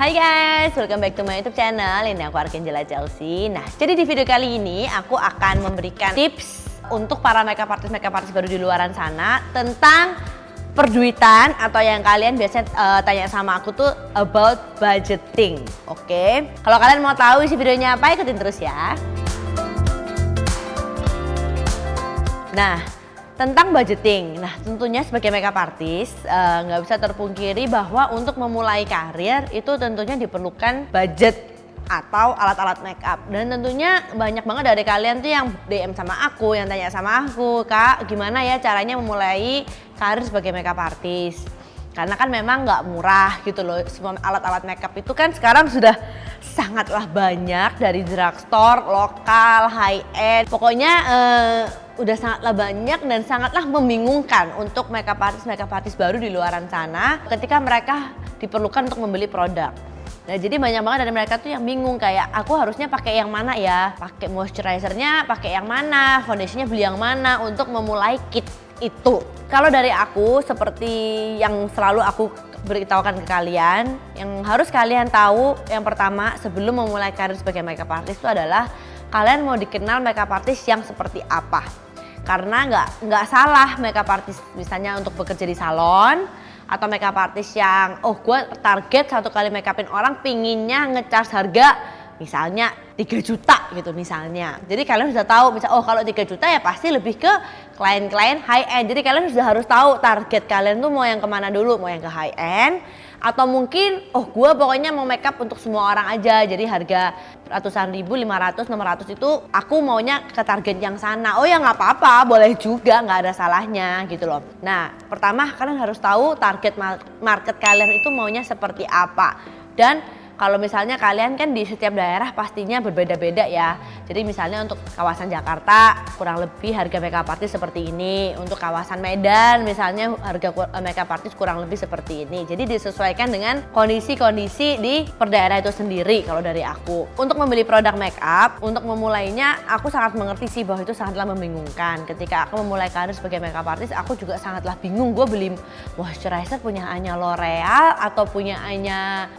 Hai guys, welcome back to my YouTube channel. Ini aku Arkangela Chelsea. Nah, jadi di video kali ini aku akan memberikan tips untuk para makeup artist baru di luaran sana tentang perduitan atau yang kalian biasanya tanya sama aku tuh about budgeting. Oke? Kalau kalian mau tahu isi videonya apa, ikutin terus ya. Nah, tentang budgeting, nah tentunya sebagai makeup artist nggak bisa terpungkiri bahwa untuk memulai karir itu tentunya diperlukan budget atau alat-alat makeup. Dan tentunya banyak banget dari kalian tuh yang DM sama aku, yang tanya sama aku, Kak gimana ya caranya memulai karir sebagai makeup artist. Karena kan memang nggak murah gitu loh, semua alat-alat makeup itu kan sekarang sudah sangatlah banyak dari drugstore, lokal, high end. Pokoknya udah sangatlah banyak dan sangatlah membingungkan untuk makeup artist baru di luaran sana ketika mereka diperlukan untuk membeli produk. Nah, jadi banyak banget dari mereka tuh yang bingung kayak aku harusnya pakai yang mana ya? Pakai moisturizernya, pakai yang mana? Foundationnya beli yang mana untuk memulai kit itu. Kalau dari aku seperti yang selalu aku beritahukan ke kalian, yang harus kalian tahu yang pertama sebelum memulai karir sebagai makeup artist itu adalah kalian mau dikenal makeup artist yang seperti apa. Karena nggak salah makeup artist misalnya untuk bekerja di salon atau makeup artist yang gue target satu kali makeupin orang pinginnya ngecharge harga misalnya 3 juta gitu misalnya. Jadi kalian sudah tahu kalau 3 juta ya pasti lebih ke klien-klien high end. Jadi kalian sudah harus tahu target kalian tuh mau yang kemana dulu, mau yang ke high end atau mungkin gue pokoknya mau makeup untuk semua orang aja. Jadi harga ratusan ribu, 500, 600 itu aku maunya ke target yang sana. Oh ya nggak apa-apa, boleh juga, nggak ada salahnya gitu loh. Nah, pertama kalian harus tahu target market kalian itu maunya seperti apa. Dan kalau misalnya kalian kan di setiap daerah pastinya berbeda-beda ya. Jadi misalnya untuk kawasan Jakarta kurang lebih harga makeup artist seperti ini. Untuk kawasan Medan misalnya harga makeup artist kurang lebih seperti ini. Jadi disesuaikan dengan kondisi-kondisi di per daerah itu sendiri kalau dari aku. Untuk membeli produk makeup, untuk memulainya aku sangat mengerti sih bahwa itu sangatlah membingungkan. Ketika aku memulai karir sebagai makeup artist, aku juga sangatlah bingung. Gue beli moisturizer punya L'Oreal atau punya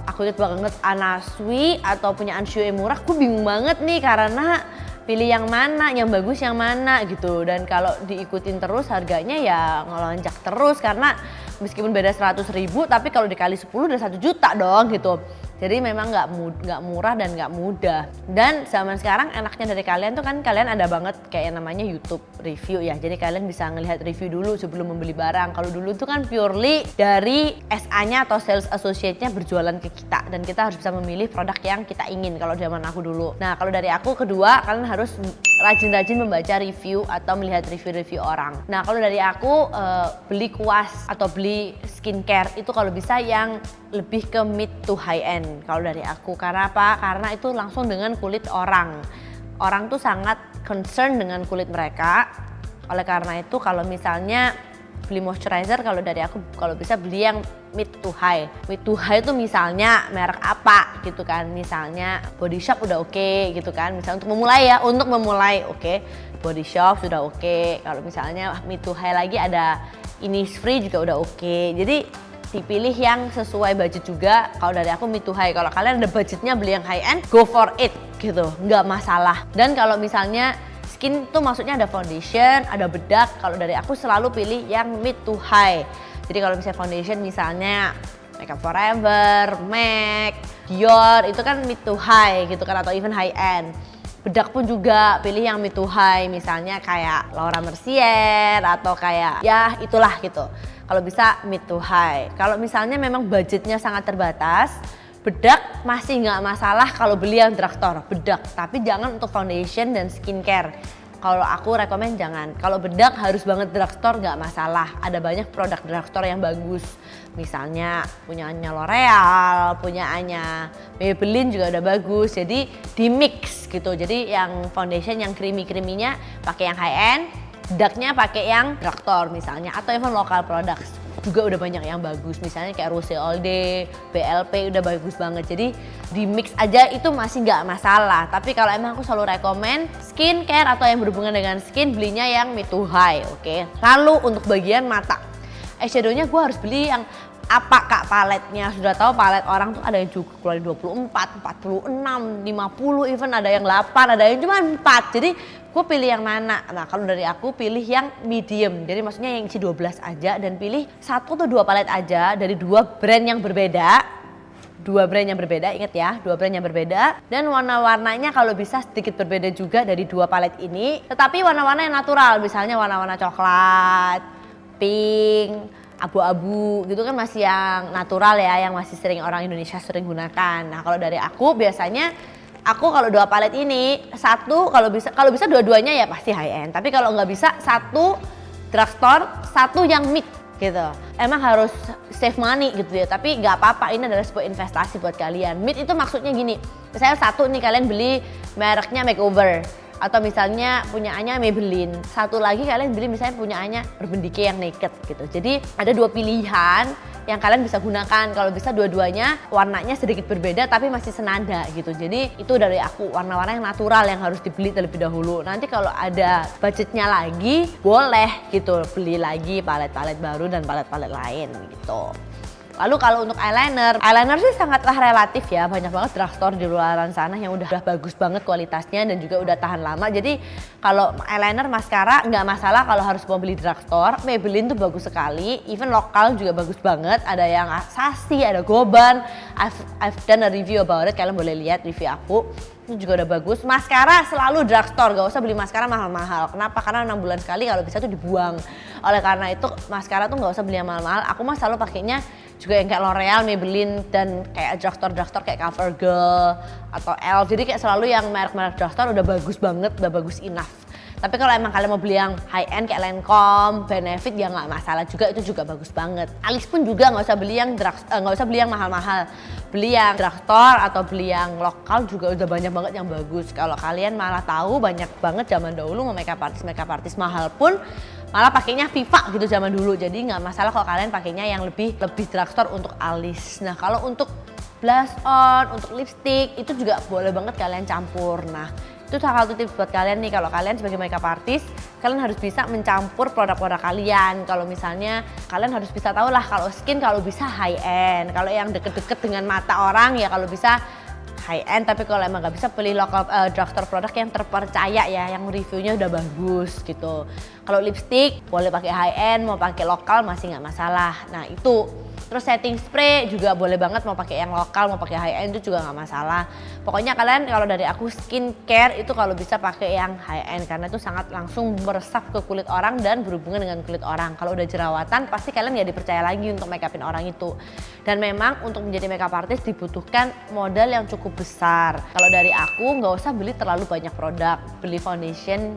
aku inget banget Anasui atau punya Anshu murah, aku bingung banget nih karena pilih yang mana, yang bagus yang mana gitu. Dan kalau diikutin terus harganya ya ngelonjak terus karena meskipun beda 100 ribu tapi kalau dikali 10 udah 1 juta dong gitu. Jadi memang nggak murah dan nggak mudah. Dan zaman sekarang enaknya dari kalian tuh kan kalian ada banget kayak namanya YouTube review ya. Jadi kalian bisa ngelihat review dulu sebelum membeli barang. Kalau dulu tuh kan purely dari SA-nya atau sales associate-nya berjualan ke kita. Dan kita harus bisa memilih produk yang kita ingin kalau zaman aku dulu. Nah kalau dari aku kedua kalian harus rajin-rajin membaca review atau melihat review-review orang. Nah kalau dari aku beli kuas atau beli skincare itu kalau bisa yang lebih ke mid to high end kalau dari aku. Karena apa? Karena itu langsung dengan kulit orang. Orang tuh sangat concern dengan kulit mereka. Oleh karena itu kalau misalnya beli moisturizer kalau dari aku kalau bisa beli yang mid to high. Mid to high itu misalnya merek apa gitu kan. Misalnya Body Shop udah oke gitu kan. Misalnya untuk memulai oke. Body Shop sudah oke. Kalau misalnya mid to high lagi ada Innisfree juga udah oke. Jadi dipilih yang sesuai budget juga. Kalau dari aku mid to high. Kalau kalian ada budgetnya beli yang high end, go for it gitu, nggak masalah. Dan kalau misalnya skin tuh maksudnya ada foundation, ada bedak. Kalau dari aku selalu pilih yang mid to high. Jadi kalau misalnya foundation misalnya Makeup Forever, MAC, Dior itu kan mid to high gitu kan atau even high end. Bedak pun juga pilih yang mid to high misalnya kayak Laura Mercier atau kayak ya itulah gitu. Kalau bisa mid to high. Kalau misalnya memang budgetnya sangat terbatas, bedak masih nggak masalah kalau beli yang drugstore, bedak. Tapi jangan untuk foundation dan skincare. Kalau aku rekomen jangan. Kalau bedak harus banget drugstore nggak masalah. Ada banyak produk drugstore yang bagus. Misalnya punyanya L'Oreal, punyanya Maybelline juga udah bagus. Jadi di mix gitu. Jadi yang foundation yang creamy-creaminya pakai yang high end. Bedaknya pakai yang drugstore misalnya atau even lokal products juga udah banyak yang bagus misalnya kayak Rose All Day, BLP udah bagus banget. Jadi di mix aja itu masih nggak masalah. Tapi kalau emang aku selalu rekomen skincare atau yang berhubungan dengan skin belinya yang mid to high, oke. Lalu untuk bagian mata, eyeshadownya gue harus beli yang apa kak paletnya, sudah tahu palet orang tuh ada yang juga keluar 24, 46, 50, even ada yang 8, ada yang cuma 4. Jadi gue pilih yang mana? Nah kalau dari aku pilih yang medium, jadi maksudnya yang isi 12 aja, dan pilih 1 atau 2 palet aja dari 2 brand yang berbeda. 2 brand yang berbeda, inget ya, 2 brand yang berbeda, dan warna-warnanya kalau bisa sedikit berbeda juga dari 2 palet ini, tetapi warna-warna yang natural, misalnya warna-warna coklat, pink, abu-abu gitu kan, masih yang natural ya, yang masih sering orang Indonesia sering gunakan. Nah kalau dari aku biasanya aku kalau 2 palet ini, 1 kalau bisa dua-duanya ya pasti high end, tapi kalau nggak bisa 1 drugstore, 1 yang mid gitu. Emang harus save money gitu ya, tapi nggak apa-apa, ini adalah sebuah investasi buat kalian. Mid itu maksudnya gini, misalnya 1 nih kalian beli mereknya makeover, atau misalnya punyaannya Maybelline, 1 lagi kalian beli misalnya punyaannya Urban Decay yang naked gitu. Jadi ada 2 pilihan yang kalian bisa gunakan, kalau bisa dua-duanya warnanya sedikit berbeda tapi masih senada gitu. Jadi itu dari aku, warna-warna yang natural yang harus dibeli terlebih dahulu. Nanti kalau ada budgetnya lagi boleh gitu beli lagi palet-palet baru dan palet-palet lain gitu. Lalu kalau untuk eyeliner sih sangatlah relatif ya, banyak banget drugstore di luaran sana yang udah bagus banget kualitasnya dan juga udah tahan lama. Jadi kalau eyeliner mascara nggak masalah kalau harus mau beli drugstore. Maybelline tuh bagus sekali, even lokal juga bagus banget. Ada yang Sassy, ada Goban. I've done a review about it, kalian boleh lihat review aku. Itu juga udah bagus. Maskara selalu drugstore, gak usah beli maskara mahal-mahal. Kenapa? Karena 6 bulan sekali kalau bisa tuh dibuang. Oleh karena itu maskara tuh gak usah beli yang mahal-mahal. Aku mah selalu pakainya juga yang kayak L'Oreal, Maybelline, dan kayak drugstore kayak CoverGirl atau ELF. Jadi kayak selalu yang merek-merek drugstore udah bagus banget, udah bagus enough. Tapi kalau emang kalian mau beli yang high end kayak Lancome, Benefit ya nggak masalah juga, itu juga bagus banget. Alis pun juga nggak usah beli yang mahal-mahal. Beli yang drugstore atau beli yang lokal juga udah banyak banget yang bagus. Kalau kalian malah tahu banyak banget zaman dahulu mau makeup artist mahal pun malah pakainya Viva gitu zaman dulu. Jadi nggak masalah kalau kalian pakainya yang lebih drugstore untuk alis. Nah kalau untuk blush on, untuk lipstick itu juga boleh banget kalian campur. Nah itu salah satu tips buat kalian nih, kalau kalian sebagai makeup artist kalian harus bisa mencampur produk-produk kalian. Kalau misalnya kalian harus bisa tahu lah kalau skin kalau bisa high end, kalau yang deket-deket dengan mata orang ya kalau bisa high end, tapi kalau emang nggak bisa pilih lokal drugstore produk yang terpercaya ya, yang reviewnya udah bagus gitu. Kalau lipstick boleh pakai high end, mau pakai lokal masih nggak masalah. Nah itu. Terus setting spray juga boleh banget, mau pakai yang lokal mau pakai high end itu juga nggak masalah. Pokoknya kalian kalau dari aku skincare itu kalau bisa pakai yang high end karena itu sangat langsung meresap ke kulit orang dan berhubungan dengan kulit orang. Kalau udah jerawatan pasti kalian nggak dipercaya lagi untuk make upin orang itu. Dan memang untuk menjadi makeup artist dibutuhkan modal yang cukup besar. Kalau dari aku nggak usah beli terlalu banyak produk, beli foundation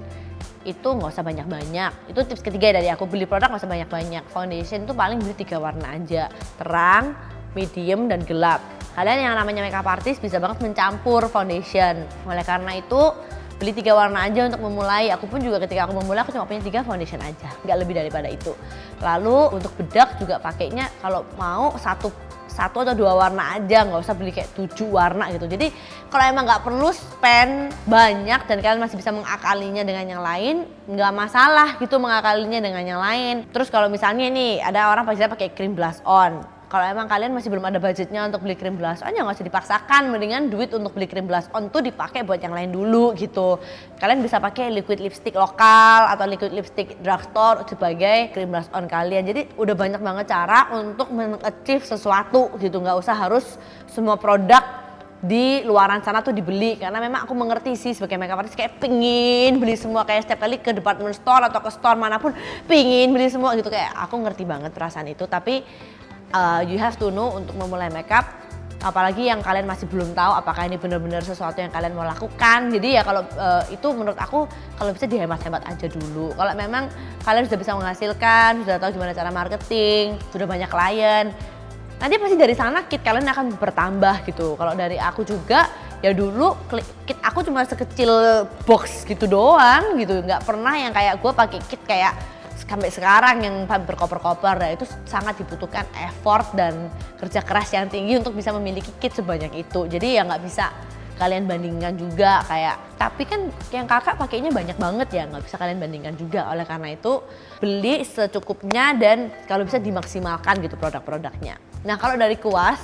itu nggak usah banyak-banyak. Itu tips ketiga dari aku, beli produk nggak usah banyak-banyak. Foundation itu paling beli 3 warna aja, terang, medium, dan gelap. Kalian yang namanya makeup artist bisa banget mencampur foundation. Oleh karena itu beli 3 warna aja untuk memulai. Aku pun juga ketika aku memulai aku cuma punya 3 foundation aja, nggak lebih daripada itu. Lalu untuk bedak juga pakainya kalau mau satu atau 2 warna aja, nggak usah beli kayak 7 warna gitu. Jadi kalau emang nggak perlu spend banyak dan kalian masih bisa mengakalinya dengan yang lain, nggak masalah gitu mengakalinya dengan yang lain. Terus kalau misalnya nih ada orang pasti pakai cream blush on. Kalau emang kalian masih belum ada budgetnya untuk beli cream blush on ya nggak usah dipaksakan, mendingan duit untuk beli cream blush on tuh dipakai buat yang lain dulu gitu. Kalian bisa pakai liquid lipstick lokal atau liquid lipstick drugstore sebagai cream blush on kalian. Jadi udah banyak banget cara untuk men-achieve sesuatu gitu, nggak usah harus semua produk di luaran sana tuh dibeli. Karena memang aku mengerti sih sebagai makeup artist kayak pingin beli semua, kayak setiap kali ke department store atau ke store manapun pingin beli semua gitu, kayak aku ngerti banget perasaan itu. Tapi you have to know untuk memulai makeup, apalagi yang kalian masih belum tahu apakah ini benar-benar sesuatu yang kalian mau lakukan. Jadi ya kalau itu menurut aku kalau bisa dihemat-hemat aja dulu. Kalau memang kalian sudah bisa menghasilkan, sudah tahu gimana cara marketing, sudah banyak klien, nanti pasti dari sana kit kalian akan bertambah gitu. Kalau dari aku juga ya dulu kit aku cuma sekecil box gitu doang gitu, nggak pernah yang kayak gue pakai kit kayak sampai sekarang yang berkoper-koper. Nah itu sangat dibutuhkan effort dan kerja keras yang tinggi untuk bisa memiliki kit sebanyak itu. Jadi ya nggak bisa kalian bandingkan juga kayak, tapi kan yang kakak pakainya banyak banget ya, nggak bisa kalian bandingkan juga. Oleh karena itu beli secukupnya dan kalau bisa dimaksimalkan gitu produk-produknya. Nah kalau dari Kuas,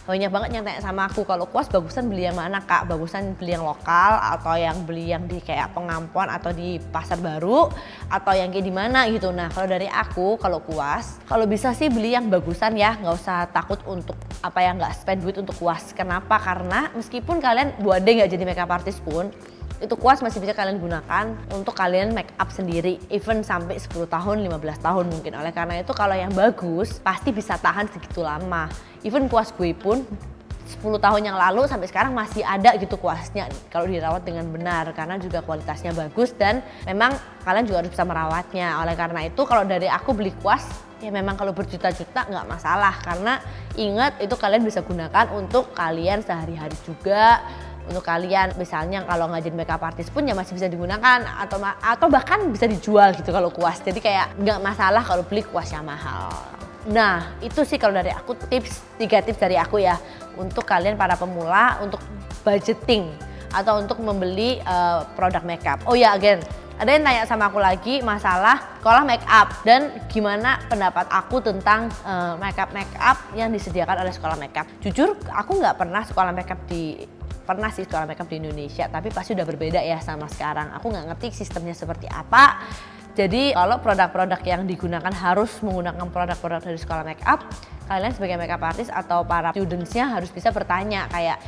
banyak banget yang tanya sama aku, kalau Kuas bagusan beli yang mana kak? Bagusan beli yang lokal atau yang beli yang di kayak Pengampuan atau di Pasar Baru atau yang kayak di mana gitu. Nah kalau dari aku, kalau Kuas, kalau bisa sih beli yang bagusan ya, nggak usah takut untuk apa yang nggak spend duit untuk Kuas. Kenapa? Karena meskipun kalian buat deh nggak jadi makeup artist pun, itu Kuas masih bisa kalian gunakan untuk kalian make up sendiri, even sampai 10 tahun, 15 tahun mungkin. Oleh karena itu kalau yang bagus pasti bisa tahan segitu lama. Even Kuas gue pun 10 tahun yang lalu sampai sekarang masih ada gitu kuasnya kalau dirawat dengan benar, karena juga kualitasnya bagus dan memang kalian juga harus bisa merawatnya. Oleh karena itu kalau dari aku beli Kuas ya memang kalau berjuta-juta nggak masalah, karena ingat itu kalian bisa gunakan untuk kalian sehari-hari juga. Untuk kalian misalnya kalau nggak jadi makeup artist pun ya masih bisa digunakan atau bahkan bisa dijual gitu kalau Kuas. Jadi kayak nggak masalah kalau beli Kuas yang mahal. Nah itu sih kalau dari aku tiga tips dari aku ya untuk kalian para pemula untuk budgeting atau untuk membeli produk makeup. Oh ya again, ada yang tanya sama aku lagi masalah sekolah makeup dan gimana pendapat aku tentang makeup yang disediakan oleh sekolah makeup. Jujur aku nggak pernah sekolah makeup pernah sih sekolah makeup di Indonesia, tapi pasti udah berbeda ya sama sekarang. Aku nggak ngerti sistemnya seperti apa. Jadi kalau produk-produk yang digunakan harus menggunakan produk-produk dari sekolah makeup, kalian sebagai makeup artist atau para studentsnya harus bisa bertanya kayak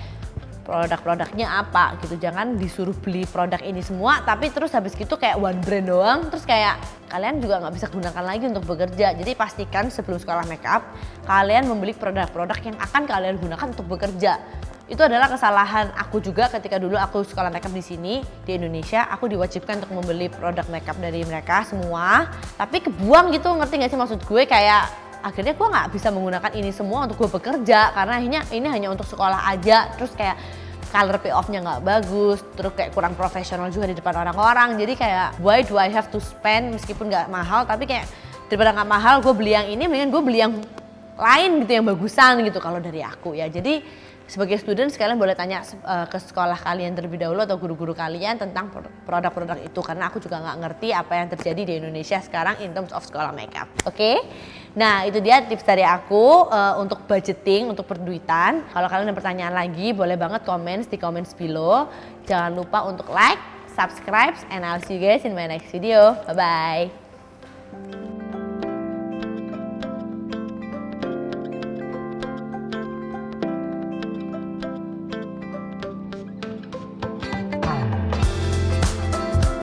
produk-produknya apa gitu. Jangan disuruh beli produk ini semua tapi terus habis gitu kayak one brand doang, terus kayak kalian juga nggak bisa gunakan lagi untuk bekerja. Jadi pastikan sebelum sekolah makeup kalian membeli produk-produk yang akan kalian gunakan untuk bekerja. Itu adalah kesalahan aku juga ketika dulu aku sekolah makeup di sini di Indonesia. Aku diwajibkan untuk membeli produk makeup dari mereka semua, tapi kebuang gitu, ngerti gak sih maksud gue? Kayak akhirnya gue nggak bisa menggunakan ini semua untuk gue bekerja karena ini hanya untuk sekolah aja. Terus kayak color payoff-nya nggak bagus, terus kayak kurang profesional juga di depan orang-orang. Jadi kayak why do I have to spend meskipun nggak mahal, tapi kayak daripada nggak mahal gue beli yang ini, mendingan gue beli yang lain gitu yang bagusan gitu kalau dari aku ya. Jadi sebagai student kalian boleh tanya ke sekolah kalian terlebih dahulu atau guru-guru kalian tentang produk-produk itu, karena aku juga nggak ngerti apa yang terjadi di Indonesia sekarang in terms of sekolah makeup. Oke? Nah itu dia tips dari aku untuk budgeting, untuk perduitan. Kalau kalian ada pertanyaan lagi boleh banget komen di comments below. Jangan lupa untuk like, subscribe, and I'll see you guys in my next video. Bye bye.